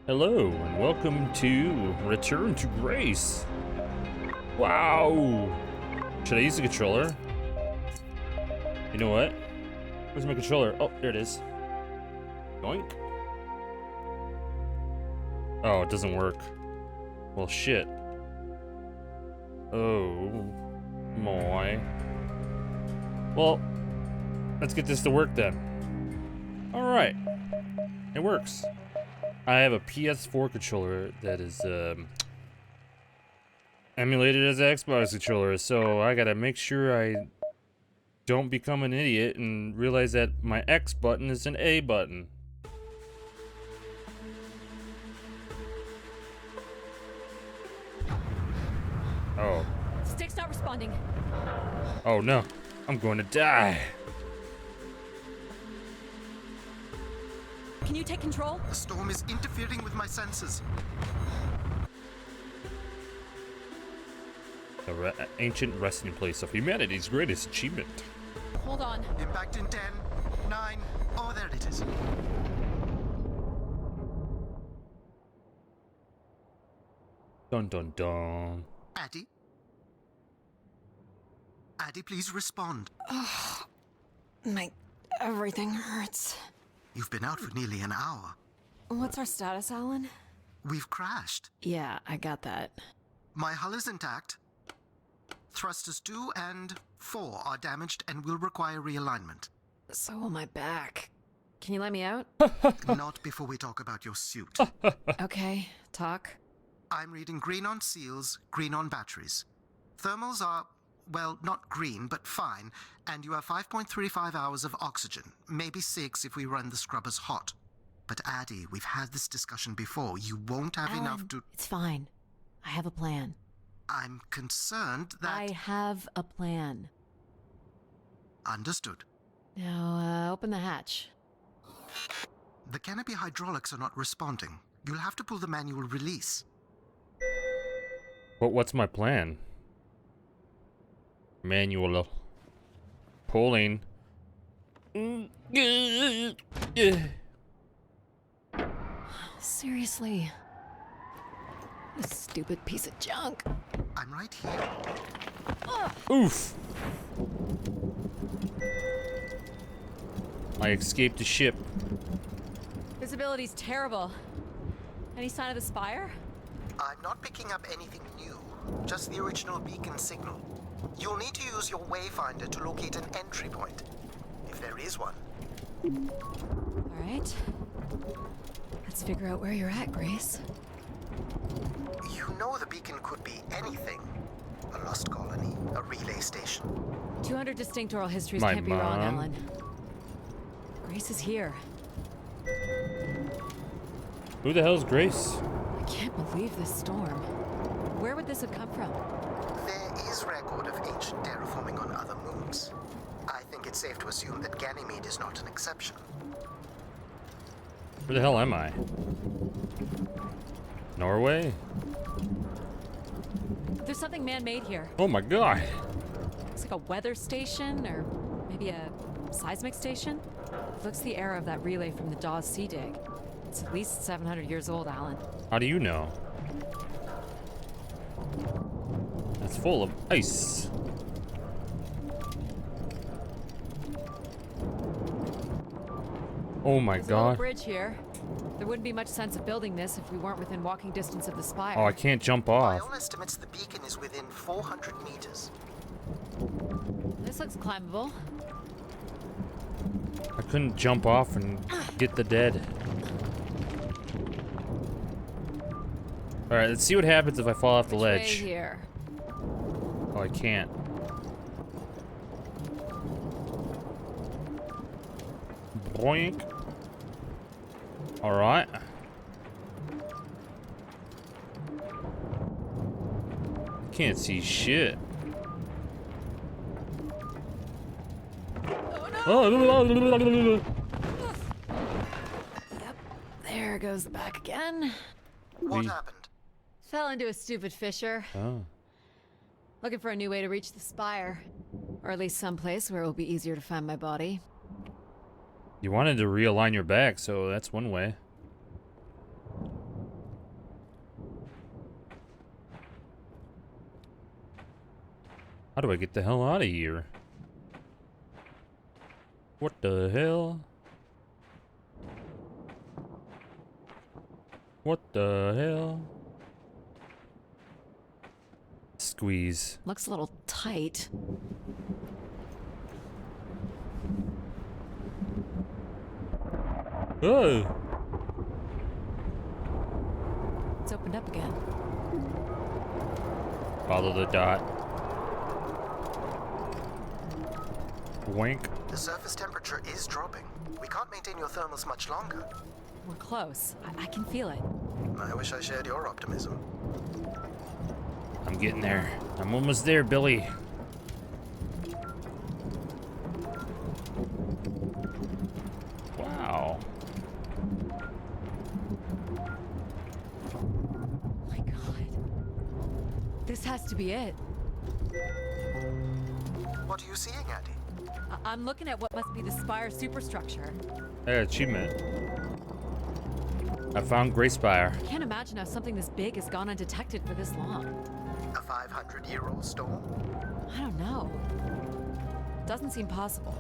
Hello and welcome to Return to Grace. Wow! Should I use the controller? You know what? Where's my controller? Oh, there it is. Yoink. Oh, it doesn't work. Well, shit. Oh, my. Well, let's get this to work then. Alright. It works. I have a PS4 controller that is emulated as an Xbox controller, so I gotta make sure I don't become an idiot and realize that my X button is an A button. Oh. Stick's not responding. Oh no. I'm going to die. Can you take control? The storm is interfering with my senses. The ancient resting place of humanity's greatest achievement. Hold on. Impact in 10, 9, oh, there it is. Dun dun dun. Addie? Addie, please respond. Everything hurts. You've been out for nearly an hour. What's our status, Alan? We've crashed. Yeah, I got that. My hull is intact. Thrusters 2 and 4 are damaged and will require realignment. So will my back. Can you let me out? Not before we talk about your suit. Okay, talk. I'm reading green on seals, green on batteries. Thermals are, well, not green, but fine, and you have 5.35 hours of oxygen, maybe 6 if we run the scrubbers hot. But Addie, we've had this discussion before. You won't have Alan, enough to... It's fine. I have a plan. I'm concerned that... I have a plan. Understood. Now, open the hatch. The canopy hydraulics are not responding. You'll have to pull the manual release. But what's my plan? Manual pulling. Seriously. This stupid piece of junk. I'm right here. Oof! I escaped the ship. Visibility's terrible. Any sign of the spire? I'm not picking up anything new, just the original beacon signal. You'll need to use your wayfinder to locate an entry point, if there is one. All right. Let's figure out where you're at, Grace. You know the beacon could be anything. A lost colony, a relay station. 200 distinct oral histories My can't be wrong, mom. Alan. Grace is here. Who the hell's Grace? I can't believe this storm. Where would this have come from? There is record of ancient terraforming on other moons. I think it's safe to assume that Ganymede is not an exception. Where the hell am I? Norway? There's something man-made here. Oh my god! Looks like a weather station, or maybe a seismic station. Looks the era of that relay from the Dawes Sea Dig. It's at least 700 years old, Alan. How do you know? It's full of ice. Oh my There's a little god. bridge here. There wouldn't be much sense of building this if we weren't within walking distance of the spire. Oh, I can't jump By off. all estimates, the beacon is within 400 meters. This looks climbable. I couldn't jump off and get the dead. Alright, let's see what happens if I fall off the Which way ledge. here. Oh, I can't. Boink. Alright. Can't see shit. Oh, Yep. There goes the back again. What We- happened? Fell into a stupid fissure. oh. Looking for a new way to reach the spire. Or at least someplace where it will be easier to find my body. You wanted to realign your back, so that's one way. How do I get the hell out of here? What the hell? What the hell? Squeeze. Looks a little tight. Oh! It's opened up again. Follow the dot. Wink. The surface temperature is dropping. We can't maintain your thermals much longer. We're close. I can feel it. I wish I shared your optimism. I'm getting there. I'm almost there, Billy. Wow. My God. This has to be it. What are you seeing, Addie? I'm looking at what must be the Spire superstructure. Hey, achievement. I found Grey Spire. I can't imagine how something this big has gone undetected for this long. A 500-year-old storm? I don't know. Doesn't seem possible.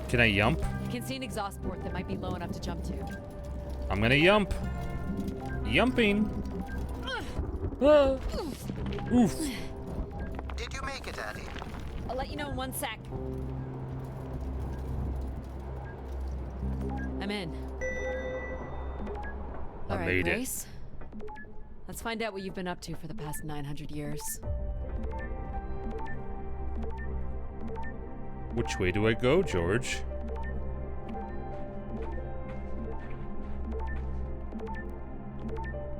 Can I yump? I can see an exhaust port that might be low enough to jump to. I'm gonna yump. Yumping. Ah. Oof. Did you make it, Addie? I'll let you know in 1 sec. I'm in. I All right, made it. Grace. Let's find out what you've been up to for the past 900 years. Which way do I go, George?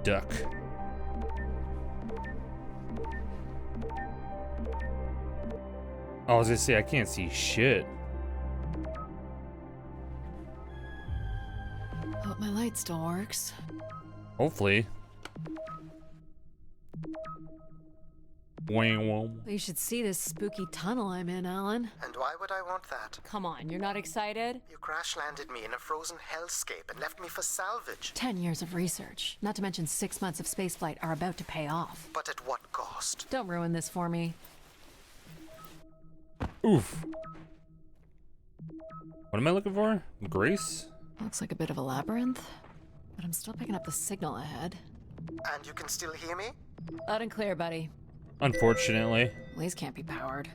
Duck. I was gonna say, I can't see shit. Hope my light still works. Hopefully. Wang wang. You should see this spooky tunnel I'm in, Alan. And why would I want that? Come on, you're not excited? You crash-landed me in a frozen hellscape and left me for salvage. 10 years of research, not to mention 6 months of spaceflight, are about to pay off. But at what cost? Don't ruin this for me. Oof. What am I looking for? Grace? Looks like a bit of a labyrinth, but I'm still picking up the signal ahead. And you can still hear me? Loud and clear, buddy. Unfortunately. These can't be powered.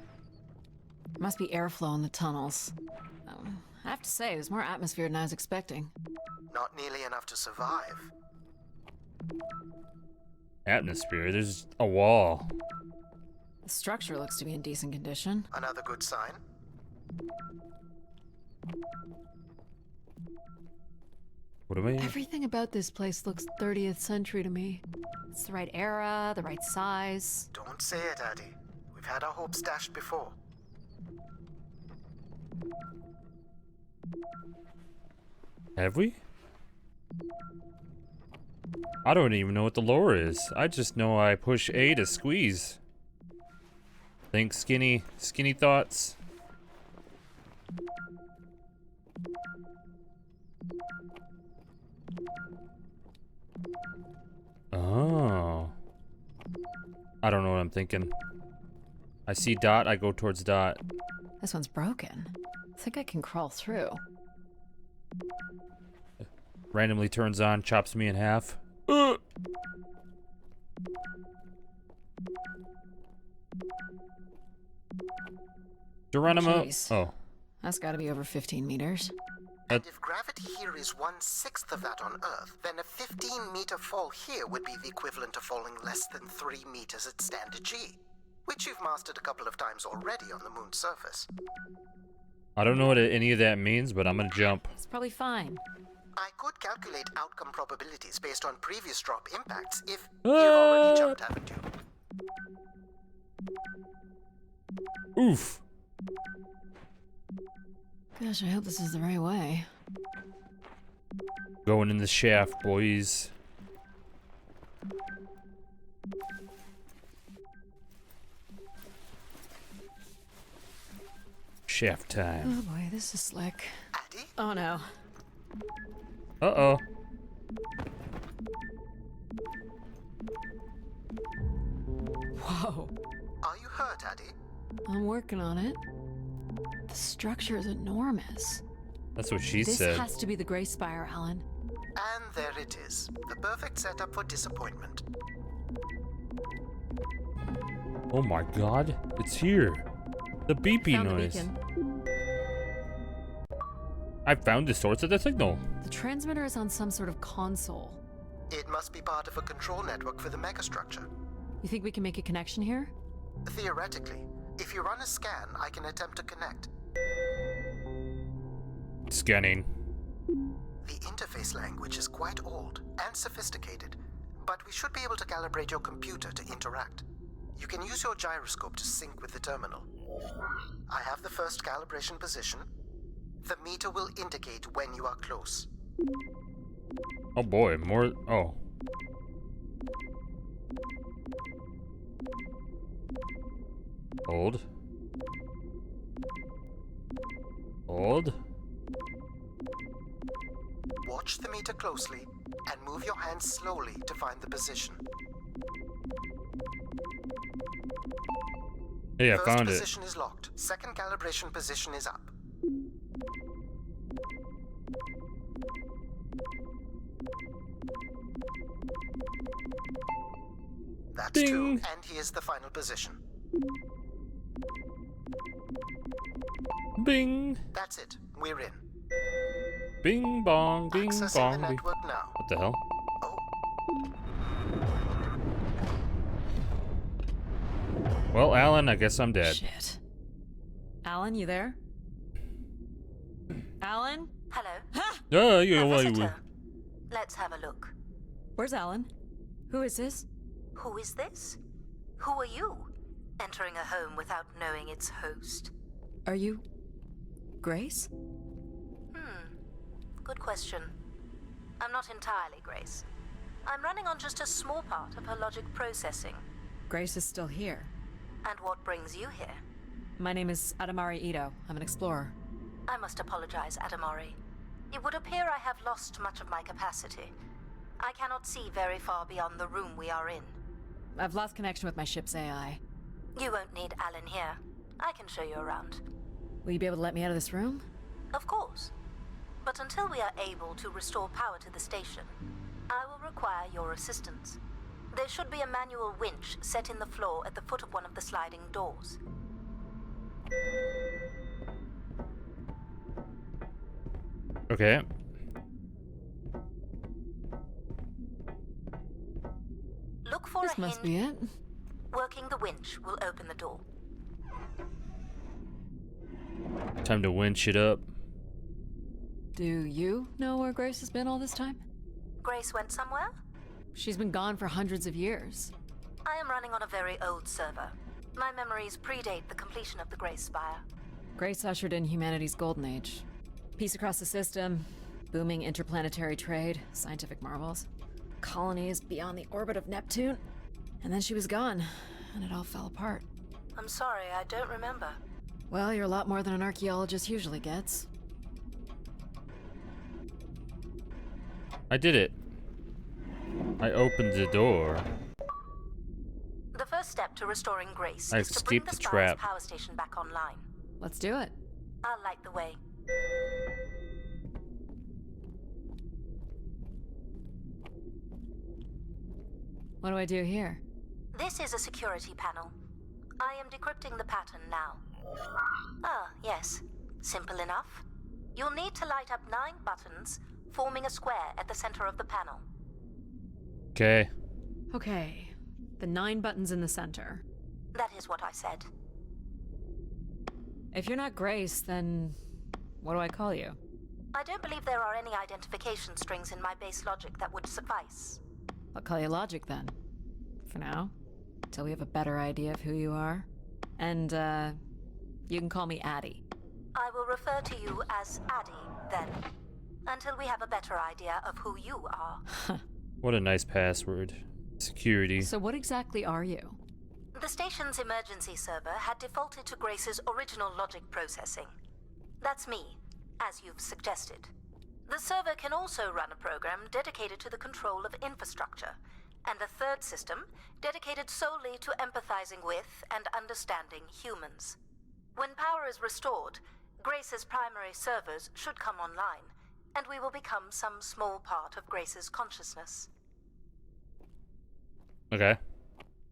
Must be airflow in the tunnels. I have to say, there's more atmosphere than I was expecting. Not nearly enough to survive. Atmosphere. There's a wall. The structure looks to be in decent condition. Another good sign. What am I? Everything about this place looks 30th century to me. It's the right era, the right size. Don't say it, Addie. We've had our hopes dashed before. Have we? I don't even know what the lore is. I just know I push A to squeeze. Think skinny thoughts. Oh. I don't know what I'm thinking. I see dot, I go towards dot. This one's broken. I think I can crawl through. Randomly turns on, chops me in half. Geronimo. Jeez. Oh. That's gotta be over 15 meters. And if gravity here is 1/6 of that on Earth, then a 15-meter fall here would be the equivalent of falling less than 3 meters at standard G, which you've mastered a couple of times already on the moon's surface. I don't know what any of that means, but I'm gonna jump. It's probably fine. I could calculate outcome probabilities based on previous drop impacts if you've already jumped, haven't you? Oof. Gosh, I hope this is the right way. Going in the shaft, boys. Shaft time. Oh boy, this is slick. Addie? Oh no. Uh-oh. Whoa. Are you hurt, Addie? I'm working on it. The structure is enormous. That's what she This said. has to be the Gray Spire, Alan. And there it is. The perfect setup for disappointment. Oh my god, it's here. The beeping Found the noise. beacon. I found the source of the signal. The transmitter is on some sort of console. It must be part of a control network for the megastructure. You think we can make a connection here? Theoretically, if you run a scan, I can attempt to connect. Scanning. The interface language is quite old and sophisticated, but we should be able to calibrate your computer to interact. You can use your gyroscope to sync with the terminal. I have the first calibration position. The meter will indicate when you are close. Oh boy, more. Oh. Hold. Hold. Watch the meter closely and move your hands slowly to find the position. Hey, I First found it. position is locked. Second calibration position is up. That's Ding. 2, and here's the final position. Bing. That's it. We're in. Bing bong, bing Accessing the bong, bing. network now. What the hell? Oh, Well, Alan, I guess I'm dead. Shit. Alan, you there? Alan? Hello. Yeah, yeah, A well, visitor. Let's have a look. Where's Alan? Who is this? Who is this? Who are you? Entering a home without knowing its host. Are you... Grace? Good question. I'm not entirely Grace. I'm running on just a small part of her logic processing. Grace is still here. And what brings you here? My name is Adamari Ito. I'm an explorer. I must apologize, Adamari. It would appear I have lost much of my capacity. I cannot see very far beyond the room we are in. I've lost connection with my ship's AI. You won't need Alan here. I can show you around. Will you be able to let me out of this room? Of course. But until we are able to restore power to the station, I will require your assistance. There should be a manual winch set in the floor at the foot of one of the sliding doors. Okay. Look for This a must hinge. be it. Working the winch will open the door. Time to winch it up. Do you know where Grace has been all this time? Grace went somewhere? She's been gone for hundreds of years. I am running on a very old server. My memories predate the completion of the Grace Spire. Grace ushered in humanity's golden age. Peace across the system, booming interplanetary trade, scientific marvels, colonies beyond the orbit of Neptune. And then she was gone, and it all fell apart. I'm sorry, I don't remember. Well, you're a lot more than an archaeologist usually gets. I did it. I opened the door. The first step to restoring Grace I is to bring escaped the the Spire's trap. power station back online. Let's do it. I'll light the way. What do I do here? This is a security panel. I am decrypting the pattern now. Ah, yes. Simple enough. You'll need to light up 9 buttons, forming a square at the center of the panel. Okay. Okay. The 9 buttons in the center. That is what I said. If you're not Grace, then what do I call you? I don't believe there are any identification strings in my base logic that would suffice. I'll call you Logic then. For now. Till we have a better idea of who you are. And, you can call me Addie. I will refer to you as Addie, then. Until we have a better idea of who you are. What a nice password. Security. So what exactly are you? The station's emergency server had defaulted to Grace's original logic processing. That's me, as you've suggested. The server can also run a program dedicated to the control of infrastructure, and a third system dedicated solely to empathizing with and understanding humans. When power is restored, Grace's primary servers should come online, and we will become some small part of Grace's consciousness. Okay.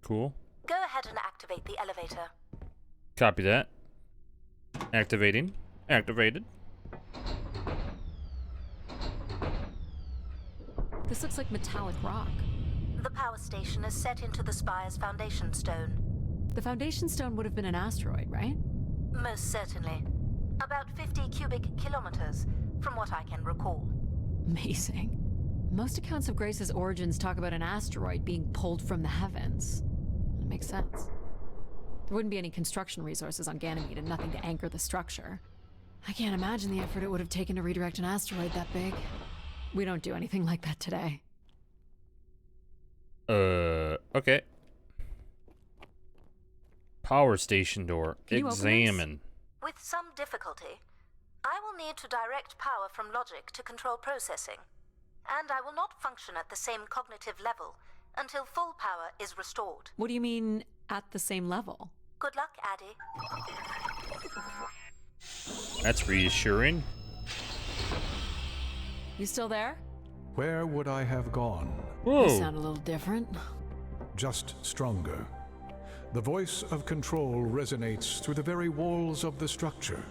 Cool. Go ahead and activate the elevator. Copy that. Activating. Activated. This looks like metallic rock. The power station is set into the spire's foundation stone. The foundation stone would have been an asteroid, right? Most certainly. About 50 cubic kilometers, from what I can recall. Amazing. Most accounts of Grace's origins talk about an asteroid being pulled from the heavens. It makes sense. There wouldn't be any construction resources on Ganymede and nothing to anchor the structure. I can't imagine the effort it would have taken to redirect an asteroid that big. We don't do anything like that today. Okay. Power station door. Can you open this? Examine. With some difficulty, I will need to direct power from logic to control processing. And I will not function at the same cognitive level until full power is restored. What do you mean, at the same level? Good luck, Addy. That's reassuring. You still there? Where would I have gone? Whoa. You sound a little different. Just stronger. The voice of control resonates through the very walls of the structure.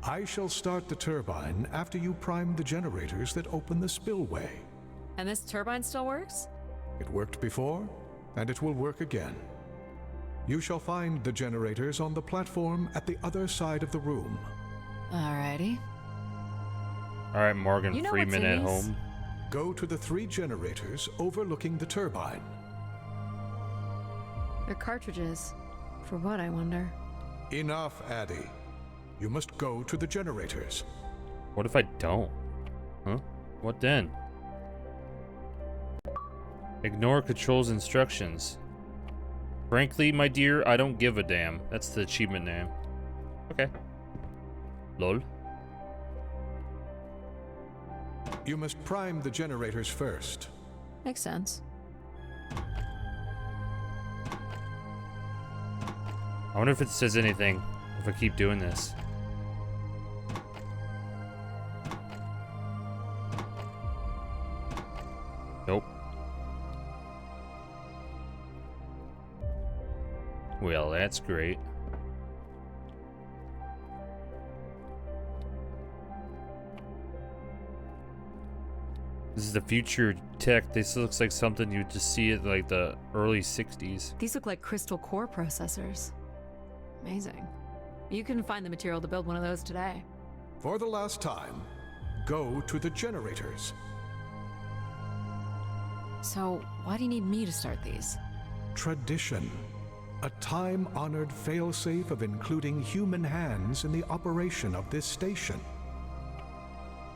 I shall start the turbine after you prime the generators that open the spillway. And this turbine still works? It worked before, and it will work again. You shall find the generators on the platform at the other side of the room. Alrighty. All right, Morgan You know Freeman what's at in these? home. Go to the 3 generators overlooking the turbine. They're cartridges. For what, I wonder? Enough, Addy. You must go to the generators. What if I don't? Huh? What then? Ignore control's instructions. Frankly, my dear, I don't give a damn. That's the achievement name. Okay. Lol. You must prime the generators first. Makes sense. I wonder if it says anything if I keep doing this. Nope. Well, that's great. This is the future tech. This looks like something you'd just see at like the early 60s. These look like crystal core processors. Amazing. You can find the material to build one of those today. For the last time, go to the generators. So, why do you need me to start these? Tradition. A time-honored failsafe of including human hands in the operation of this station.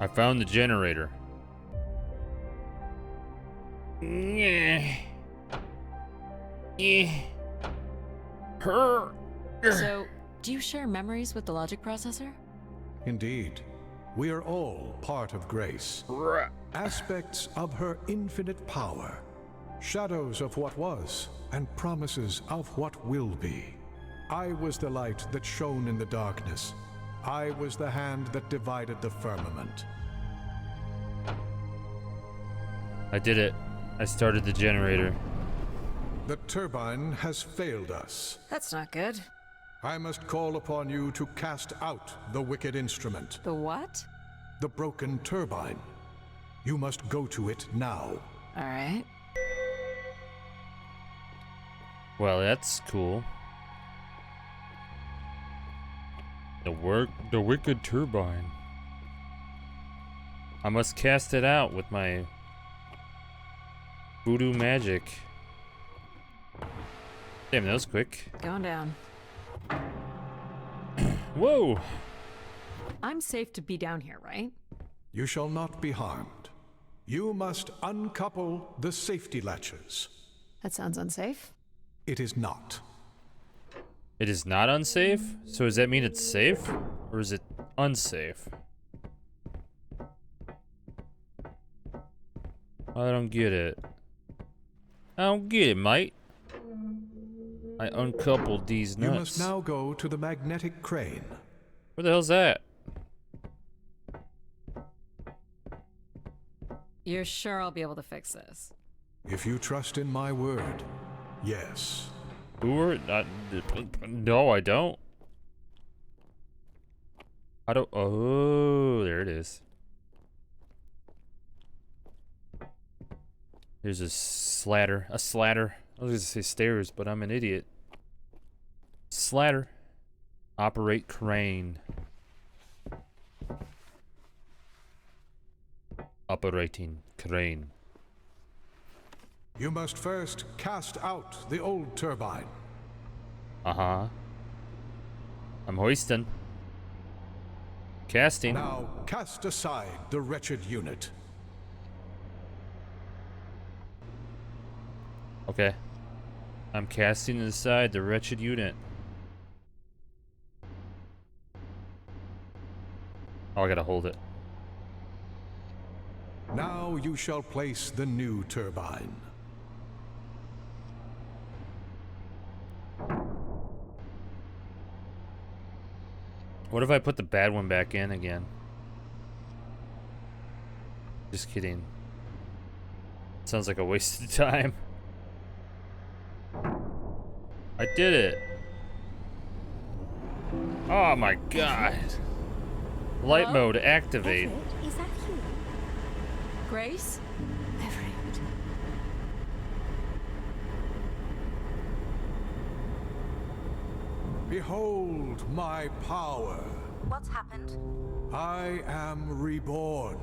I found the generator. Yeah. Her. So, do you share memories with the logic processor? Indeed, we are all part of Grace. Aspects of her infinite power. Shadows of what was, and promises of what will be. I was the light that shone in the darkness. I was the hand that divided the firmament. I did it. I started the generator. The turbine has failed us. That's not good. I must call upon you to cast out the wicked instrument, The what? the broken turbine. You must go to it now. Alright. Well, that's cool. The wicked turbine. I must cast it out with my voodoo magic. Damn, that was quick. Going down. Whoa! I'm safe to be down here, right? You shall not be harmed. You must uncouple the safety latches. That sounds unsafe. It is not. It is not unsafe? So does that mean it's safe? Or is it unsafe? I don't get it. I don't get it, mate. I uncoupled these nuts. You must now go to the magnetic crane. Where the hell's that? You're sure I'll be able to fix this? If you trust in my word, yes. No, I don't. I don't. Oh, there it is. There's a sladder. A sladder. I was gonna say stairs, but I'm an idiot. Sladder. Operate crane. Operating crane. You must first cast out the old turbine. Uh-huh. I'm hoisting. Casting. Now cast aside the wretched unit. Okay. I'm casting aside the wretched unit. Oh, I gotta hold it. Now you shall place the new turbine. What if I put the bad one back in again? Just kidding. Sounds like a waste of time. I did it. Oh my god. Light Hello? mode activate. Everett, is that you? Grace? Everett. Behold my power. What's happened? I am reborn.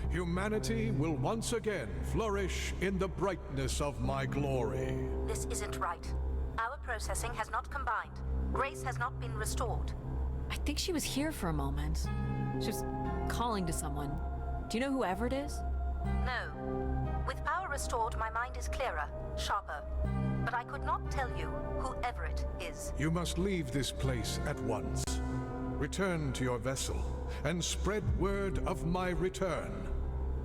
Humanity will once again flourish in the brightness of my glory. This isn't right. Our processing has not combined. Grace has not been restored. I think she was here for a moment. She was calling to someone. Do you know who Everett is? No. With power restored, my mind is clearer, sharper. But I could not tell you who Everett is. You must leave this place at once. Return to your vessel and spread word of my return.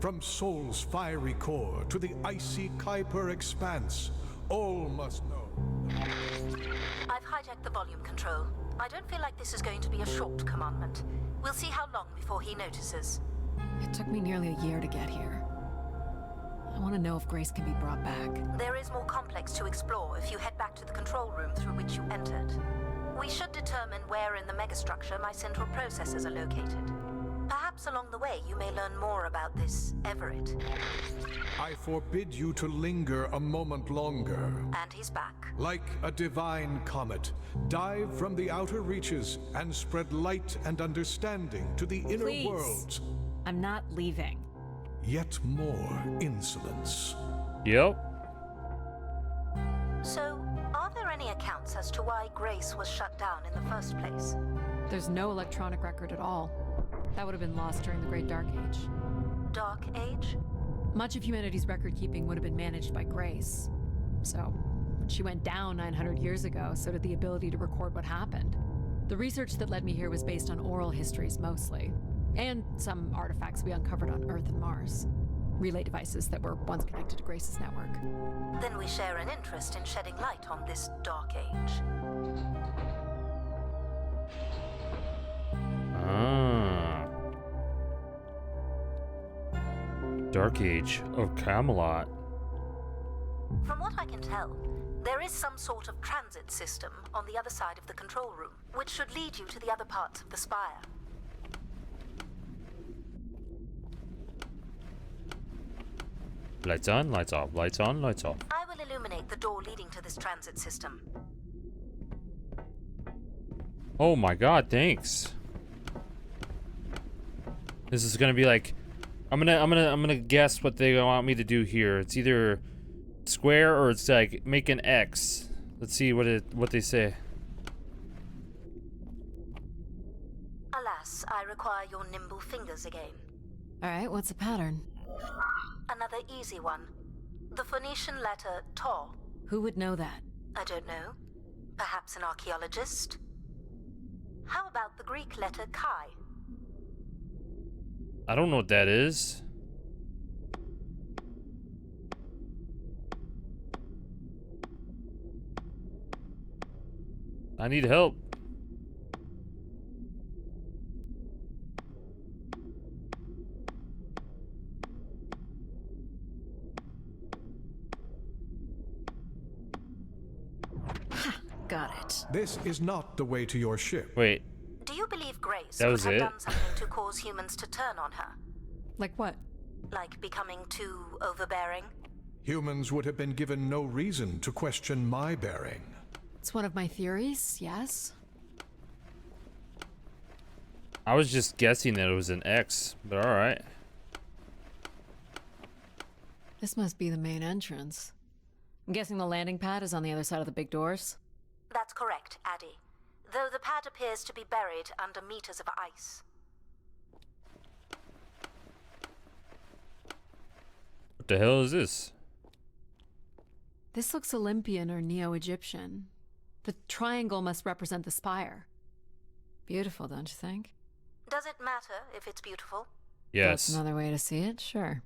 From Sol's fiery core to the icy Kuiper expanse, all must know. I've hijacked the volume control. I don't feel like this is going to be a short commandment. We'll see how long before he notices. It took me nearly a year to get here. I want to know if Grace can be brought back. There is more complex to explore if you head back to the control room through which you entered. We should determine where in the megastructure my central processors are located. Perhaps along the way you may learn more about this Everett. I forbid you to linger a moment longer. And he's back. Like a divine comet, dive from the outer reaches and spread light and understanding to the inner Please. worlds. I'm not leaving. Yet more insolence. Yep. So, are there any accounts as to why Grace was shut down in the first place? There's no electronic record at all. That would have been lost during the Great Dark Age. Dark Age? Much of humanity's record keeping would have been managed by Grace. So, when she went down 900 years ago, so did the ability to record what happened. The research that led me here was based on oral histories mostly, and some artifacts we uncovered on Earth and Mars. Relay devices that were once connected to Grace's network. Then we share an interest in shedding light on this Dark Age. Ah. Dark Age of Camelot. From what I can tell, there is some sort of transit system on the other side of the control room, which should lead you to the other parts of the spire. Lights on, lights off, lights on, lights off. I will illuminate the door leading to this transit system. Oh my god, thanks. This is gonna be like, I'm gonna guess what they want me to do here. It's either square or it's like make an X. Let's see what they say. Alas, I require your nimble fingers again. Alright, what's the pattern? Another easy one. The Phoenician letter Taw. Who would know that? I don't know. Perhaps an archaeologist? How about the Greek letter Chi? I don't know what that is. I need help. Got it. This is not the way to your ship. Wait, Do you believe Grace That could was have it? done something to cause humans to turn on her? Like what? Like becoming too overbearing? Humans would have been given no reason to question my bearing. It's one of my theories, yes. I was just guessing that it was an X, but alright. This must be the main entrance. I'm guessing the landing pad is on the other side of the big doors. That's correct, Addy. Though the pad appears to be buried under meters of ice. What the hell is this? This looks Olympian or Neo-Egyptian. The triangle must represent the spire. Beautiful, don't you think? Does it matter if it's beautiful? That's Yes. another way to see it, sure.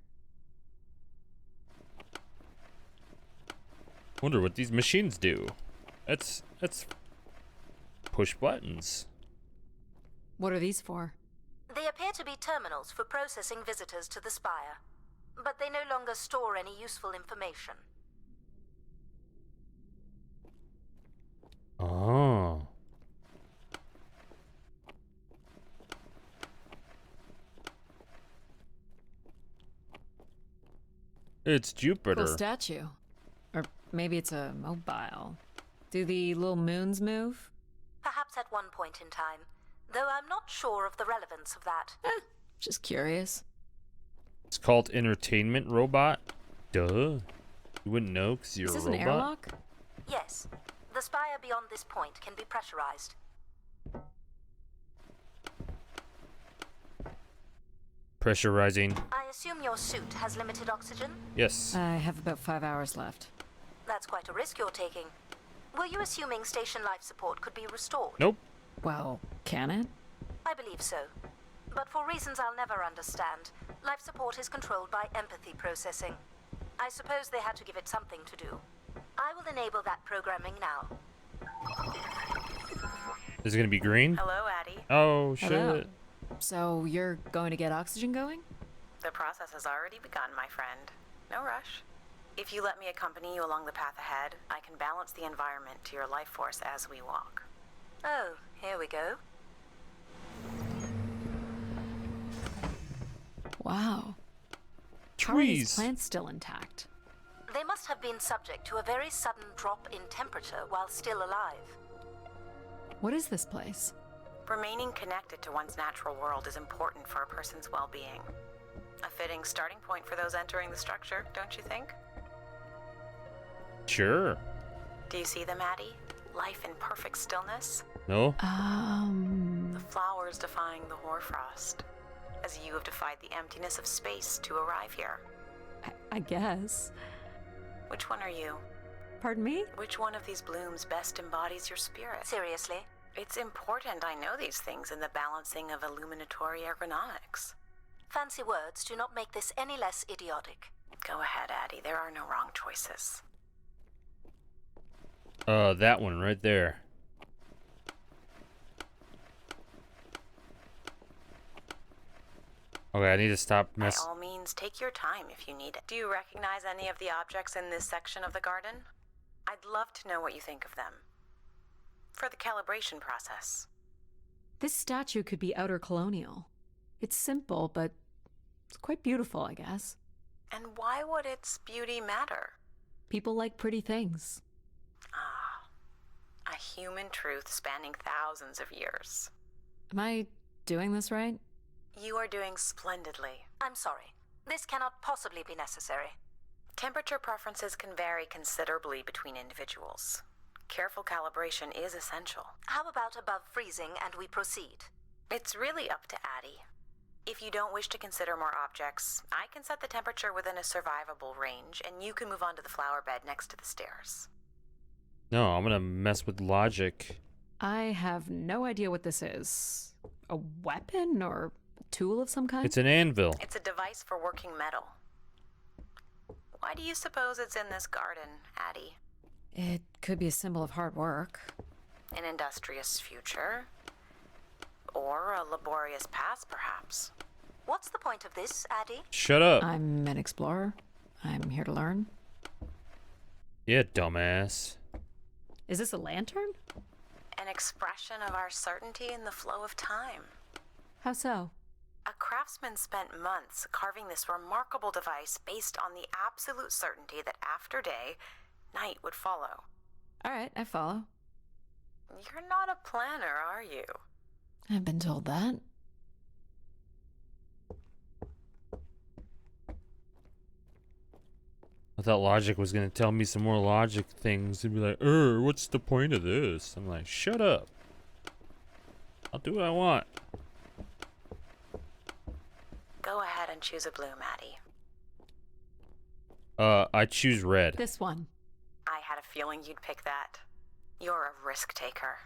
Wonder what these machines do. Let's push buttons. What are these for? They appear to be terminals for processing visitors to the spire, but they no longer store any useful information. Oh. It's Jupiter. Cool statue. Or maybe it's a mobile. Do the little moons move? Perhaps at one point in time, though I'm not sure of the relevance of that. Just curious. It's called Entertainment Robot. Duh. You wouldn't know because you're Is this a an robot. airlock? Yes, the spire beyond this point can be pressurized. Pressurizing. I assume your suit has limited oxygen? Yes. I have about 5 hours left. That's quite a risk you're taking. Were you assuming station life support could be restored? Nope. Well, can it? I believe so. But for reasons I'll never understand, life support is controlled by empathy processing. I suppose they had to give it something to do. I will enable that programming now. Is it gonna be green? Hello, Addie. Oh shit. Hello. So you're going to get oxygen going? The process has already begun, my friend. No rush. If you let me accompany you along the path ahead, I can balance the environment to your life force as we walk. Oh, here we go. Wow. How are these Trees. plants still intact? They must have been subject to a very sudden drop in temperature while still alive. What is this place? Remaining connected to one's natural world is important for a person's well-being. A fitting starting point for those entering the structure, don't you think? Sure. Do you see them, Addie? Life in perfect stillness. No? The flowers defying the hoarfrost, as you have defied the emptiness of space to arrive here. I guess. Which one are you? Pardon me? Which one of these blooms best embodies your spirit? Seriously? It's important I know these things in the balancing of illuminatory ergonomics. Fancy words do not make this any less idiotic. Go ahead, Addie. There are no wrong choices. That one right there. Okay, I need to stop By all means, take your time if you need it. Do you recognize any of the objects in this section of the garden? I'd love to know what you think of them. For the calibration process. This statue could be outer colonial. It's simple, but it's quite beautiful, I guess. And why would its beauty matter? People like pretty things. Ah, a human truth spanning thousands of years. Am I doing this right? You are doing splendidly. I'm sorry. This cannot possibly be necessary. Temperature preferences can vary considerably between individuals. Careful calibration is essential. How about above freezing and we proceed? It's really up to Addie. If you don't wish to consider more objects, I can set the temperature within a survivable range, and you can move on to the flower bed next to the stairs. No, I'm gonna mess with logic. I have no idea what this is. A weapon or a tool of some kind? It's an anvil. It's a device for working metal. Why do you suppose it's in this garden, Addie? It could be a symbol of hard work. An industrious future? Or a laborious past, perhaps? What's the point of this, Addie? Shut up. I'm an explorer. I'm here to learn. Yeah, dumbass. Is this a lantern? An expression of our certainty in the flow of time. How so? A craftsman spent months carving this remarkable device based on the absolute certainty that after day, night would follow. All right, I follow. You're not a planner, are you? I've been told that. I thought Logic was gonna tell me some more logic things and be like, what's the point of this? I'm like, shut up. I'll do what I want. Go ahead and choose a blue, Maddie. I choose red. This one. I had a feeling you'd pick that. You're a risk taker.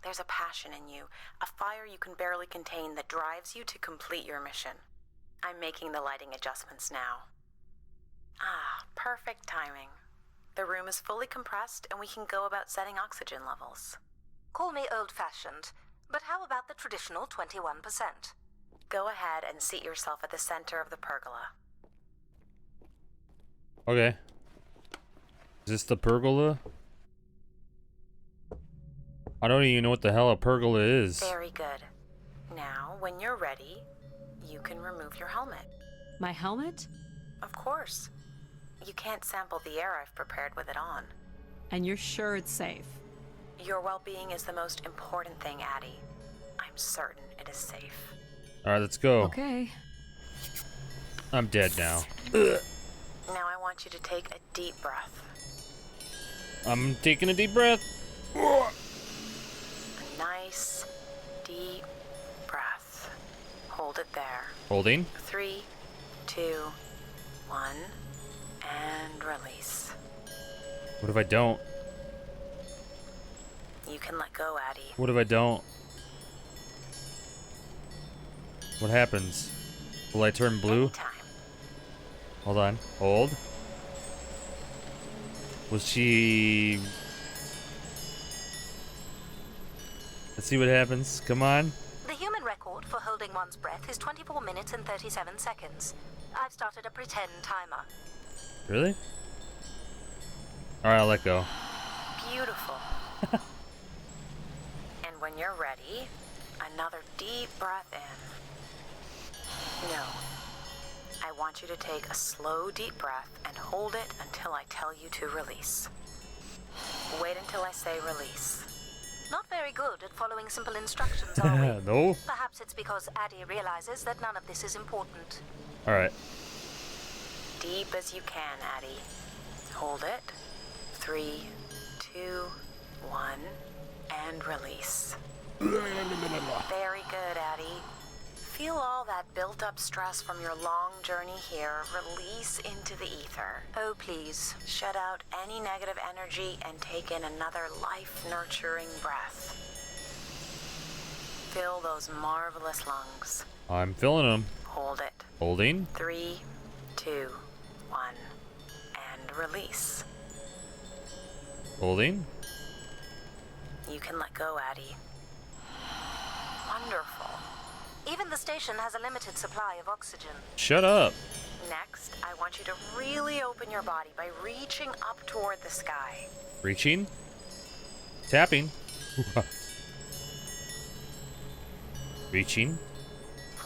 There's a passion in you, a fire you can barely contain that drives you to complete your mission. I'm making the lighting adjustments now. Ah, perfect timing. The room is fully compressed and we can go about setting oxygen levels. Call me old-fashioned, but how about the traditional 21%? Go ahead and seat yourself at the center of the pergola. Okay. Is this the pergola? I don't even know what the hell a pergola is. Very good. Now, when you're ready, you can remove your helmet. My helmet? Of course. You can't sample the air I've prepared with it on. And you're sure it's safe? Your well-being is the most important thing, Addie. I'm certain it is safe. Alright, let's go. Okay. I'm dead now. Now I want you to take a deep breath. I'm taking a deep breath. A nice, deep breath. Hold it there. Holding. 3, 2, 1, and release. What if I don't? You can let go, Addie. What if I don't? What happens? Will I turn blue? Anytime. Hold on. Hold. Was she... Let's see what happens. Come on. The human record for holding one's breath is 24 minutes and 37 seconds. I've started a pretend timer. Really? Alright, I'll let go. Beautiful. And when you're ready, another deep breath in. No. I want you to take a slow, deep breath and hold it until I tell you to release. Wait until I say release. Not very good at following simple instructions, are we? No? Perhaps it's because Addie realizes that none of this is important. Alright. Deep as you can, Addie. Hold it. 3, 2, 1, and release. Very good, Addie. Feel all that built-up stress from your long journey here release into the ether. Oh, please. Shut out any negative energy and take in another life-nurturing breath. Fill those marvelous lungs. I'm filling them. Hold it. Holding. 3, 2, 1, and release. Holding. You can let go, Addie. Wonderful. Even the station has a limited supply of oxygen. Shut up. Next, I want you to really open your body by reaching up toward the sky. Reaching. Tapping. Reaching.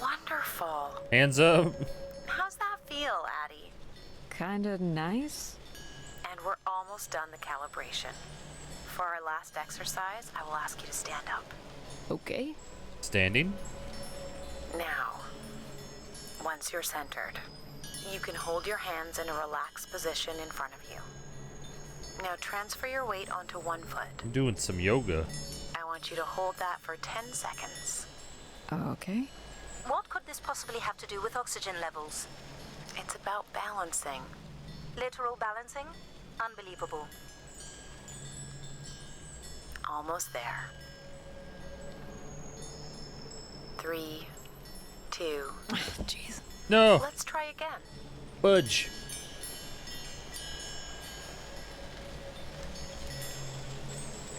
Wonderful. Hands up. How's that feel, Addie? Kinda nice? And we're almost done the calibration. For our last exercise, I will ask you to stand up. Okay. Standing. Now, once you're centered, you can hold your hands in a relaxed position in front of you. Now transfer your weight onto one foot. I'm doing some yoga. I want you to hold that for 10 seconds. Okay. What could this possibly have to do with oxygen levels? It's about balancing. Literal balancing? Unbelievable. Almost there. 3, 2. Jeez. No. Let's try again. Budge.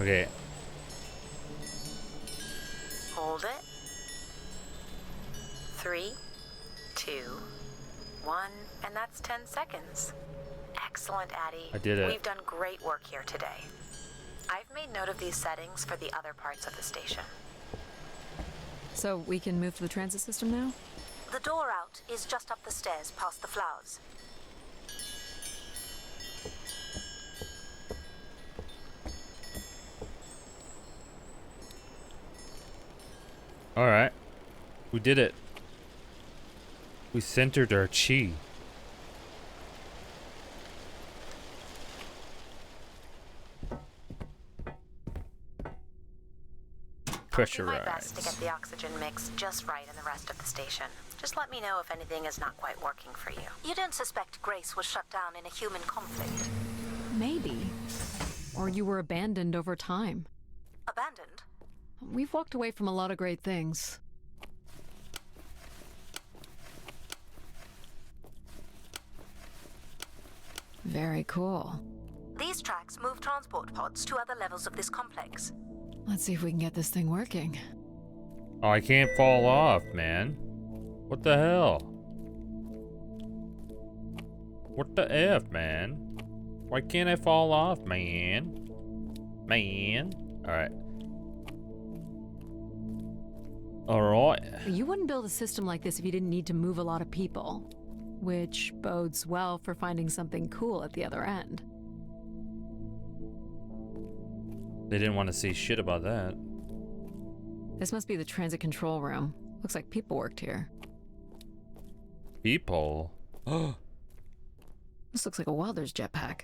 Okay. 3, 2, 1, and that's 10 seconds. Excellent, Addie. I did it. We've done great work here today. I've made note of these settings for the other parts of the station. So we can move to the transit system now? The door out is just up the stairs past the flowers. All right. We did it. We centered our chi. I'll do my best to get the oxygen mix just right in the rest of the station. Just let me know if anything is not quite working for you. You don't suspect Grace was shut down in a human conflict? Maybe. Or you were abandoned over time. Abandoned? We've walked away from a lot of great things. Very cool. These tracks move transport pods to other levels of this complex. Let's see if we can get this thing working. Oh, I can't fall off, man. What the hell? What the F, man? Why can't I fall off, man? Man. Alright. Alright. You wouldn't build a system like this if you didn't need to move a lot of people. Which bodes well for finding something cool at the other end. They didn't want to say shit about that. This must be the transit control room. Looks like people worked here. People? This looks like a welder's jetpack.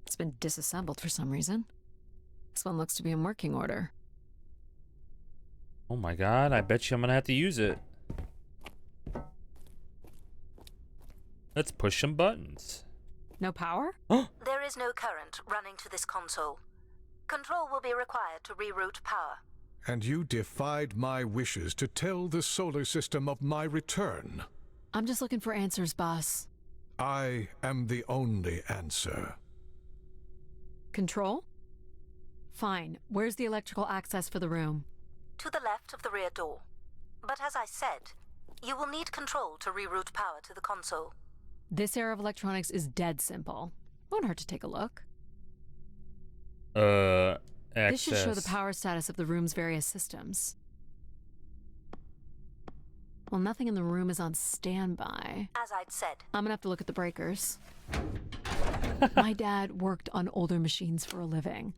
It's been disassembled for some reason. This one looks to be in working order. Oh my god, I bet you I'm gonna have to use it. Let's push some buttons. No power? There is no current running to this console. Control will be required to reroute power. And you defied my wishes to tell the solar system of my return. I'm just looking for answers, boss. I am the only answer. Control? Fine. Where's the electrical access for the room? To the left of the rear door. But as I said, you will need control to reroute power to the console. This era of electronics is dead simple. Won't hurt to take a look. Access. This should show the power status of the room's various systems. Well, nothing in the room is on standby. As I'd said. I'm gonna have to look at the breakers. My dad worked on older machines for a living.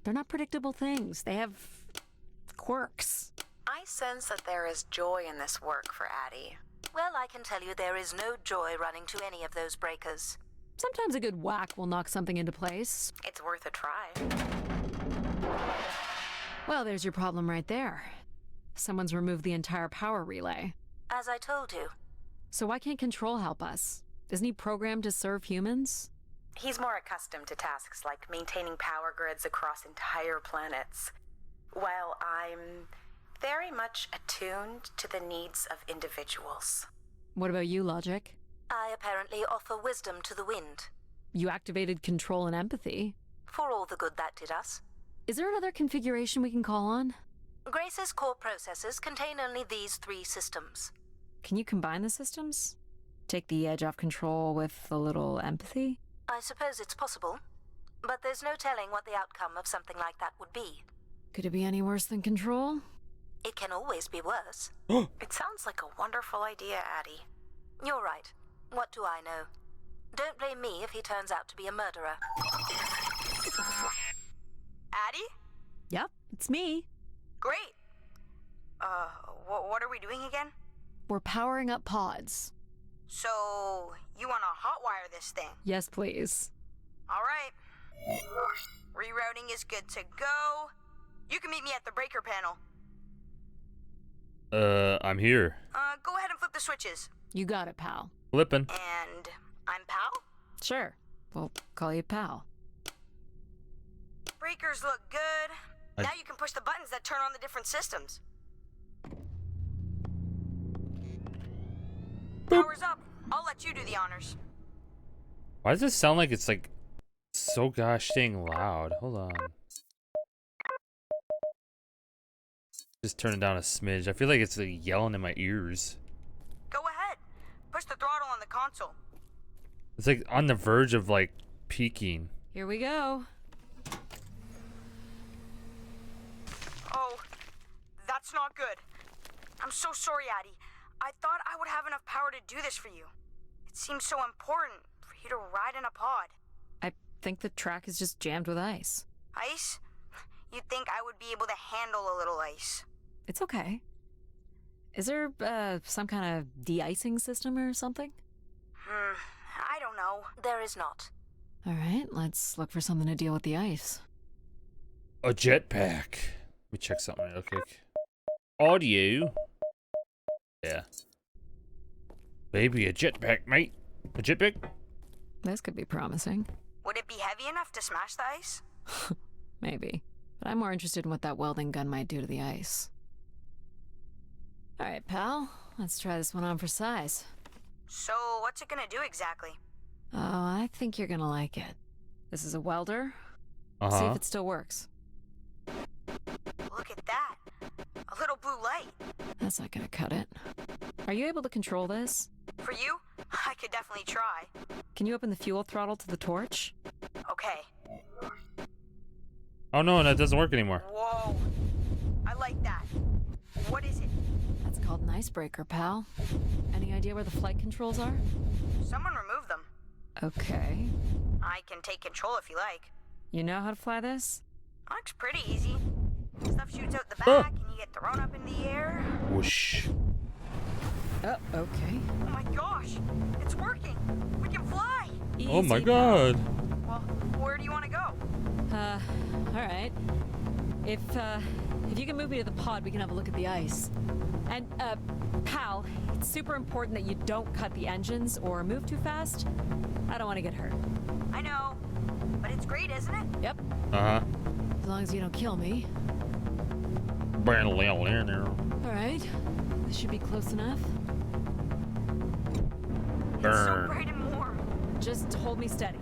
They're not predictable things. They have quirks. I sense that there is joy in this work for Addie. Well, I can tell you there is no joy running to any of those breakers. Sometimes a good whack will knock something into place. It's worth a try. Well, there's your problem right there. Someone's removed the entire power relay. As I told you. So why can't Control help us? Isn't he programmed to serve humans? He's more accustomed to tasks like maintaining power grids across entire planets, while I'm very much attuned to the needs of individuals. What about you, Logic? I apparently offer wisdom to the wind. You activated Control and Empathy. For all the good that did us. Is there another configuration we can call on? Grace's core processors contain only these 3 systems. Can you combine the systems? Take the edge off Control with a little empathy? I suppose it's possible, but there's no telling what the outcome of something like that would be. Could it be any worse than Control? It can always be worse. It sounds like a wonderful idea, Addie. You're right. What do I know? Don't blame me if he turns out to be a murderer. Addie? Yep, it's me. Great. What are we doing again? We're powering up pods. So, you want to hotwire this thing? Yes, please. All right. Rerouting is good to go. You can meet me at the breaker panel. I'm here. Go ahead and flip the switches. You got it, pal. Flippin'. And I'm Pal? Sure. We'll call you pal. Breakers look good. Now you can push the buttons that turn on the different systems. Power's up. I'll let you do the honors. Why does it sound like it's like so gosh dang loud? Hold on. Just turn it down a smidge. I feel like it's like yelling in my ears. push the throttle on the console. It's like on the verge of like peaking. Here we go. Oh, that's not good. I'm so sorry, Addie. I thought I would have enough power to do this for you. It seems so important for you to ride in a pod. I think the track is just jammed with ice. Ice? You'd think I would be able to handle a little ice. It's okay. Is there some kind of de-icing system or something? I don't know. There is not. All right, let's look for something to deal with the ice. A jetpack. Let me check something real quick. Audio. Yeah. Baby, a jetpack, mate. A jetpack? This could be promising. Would it be heavy enough to smash the ice? Maybe. But I'm more interested in what that welding gun might do to the ice. All right, pal. Let's try this one on for size. So, what's it gonna do exactly? Oh, I think you're gonna like it. This is a welder. See if it still works. Look at that. A little blue light. That's not gonna cut it. Are you able to control this? For you, I could definitely try. Can you open the fuel throttle to the torch? Okay. Oh no, that doesn't work anymore. Whoa. I like that. What is it? That's called an icebreaker, pal. Any idea where the flight controls are? Someone removed them. Okay. I can take control if you like. You know how to fly this? Looks pretty easy. Stuff shoots out the back and you get thrown up in the air. Whoosh. Oh, okay. Oh my gosh, it's working. We can fly. Oh my Easy, god. Well, where do you want to go? pal. All right. If you can move me to the pod, we can have a look at the ice. And, pal, it's super important that you don't cut the engines or move too fast. I don't want to get hurt. I know, but it's great, isn't it? Yep. Uh-huh. As long as you don't kill me. Burn. All right. This should be close enough. It's so bright and warm. Just hold me steady.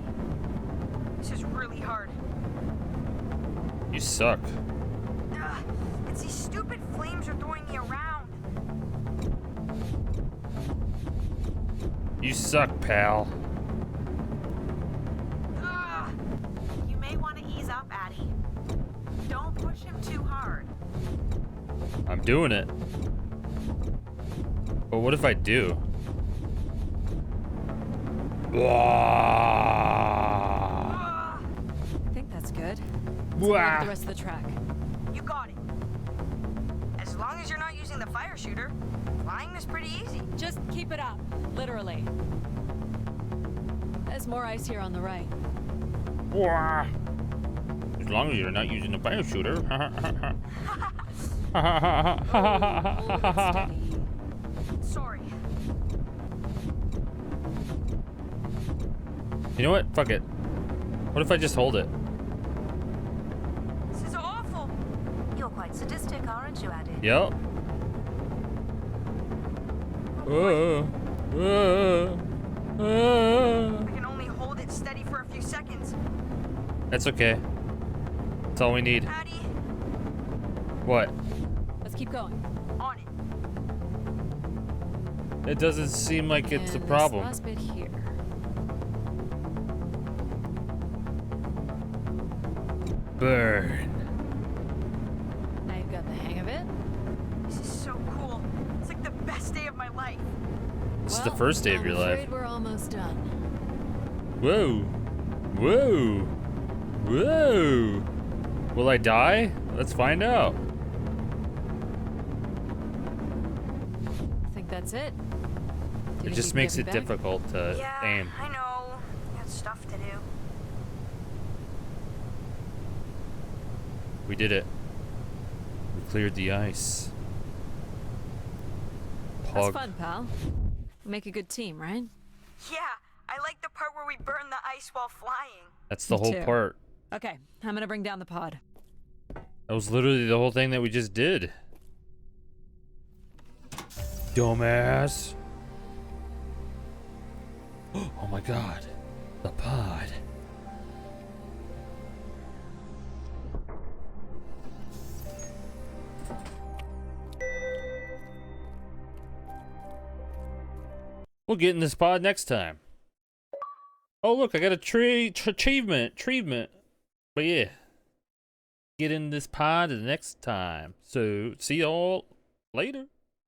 This is really hard. You suck. Ugh, it's these stupid flames are throwing me around. You suck, pal. Ugh. You may want to ease up, Addie. Don't push him too hard. I'm doing it. But what if I do? Ugh. I think that's good. Let's look at the rest of the track. You got it. As long as you're not using the fire shooter, flying is pretty easy. Just keep it up. Literally. There's more ice here on the right. As long as you're not using a fire shooter. Sorry. You know what? Fuck it. What if I just hold it? This is awful. You're quite sadistic, aren't you, Addie? Yep. We can only hold it steady for a few seconds. That's okay. That's all we need. Addie, What? Let's keep going. on it. It doesn't seem like it's a And problem. This last bit here. Burn. Now you've got the hang of it. This is so cool. It's like the best day of my life. This is the first day of your I'm life. afraid we're almost done. Whoa. Whoa. Whoa. Will I die? Let's find out. I think that's it. Do you It think just you can makes get it me back? difficult to Yeah, aim. I know. Got stuff to do. We did it. We cleared the ice. That's Pog. fun, pal. We make a good team, right? Yeah, I like the part where we burn the ice while flying. That's the Me whole too. part. Okay, I'm gonna bring down the pod. That was literally the whole thing that we just did. Dumbass. Oh my god. The pod. We'll get in this pod next time. Oh look, I got a achievement. But yeah, get in this pod the next time. So see y'all later.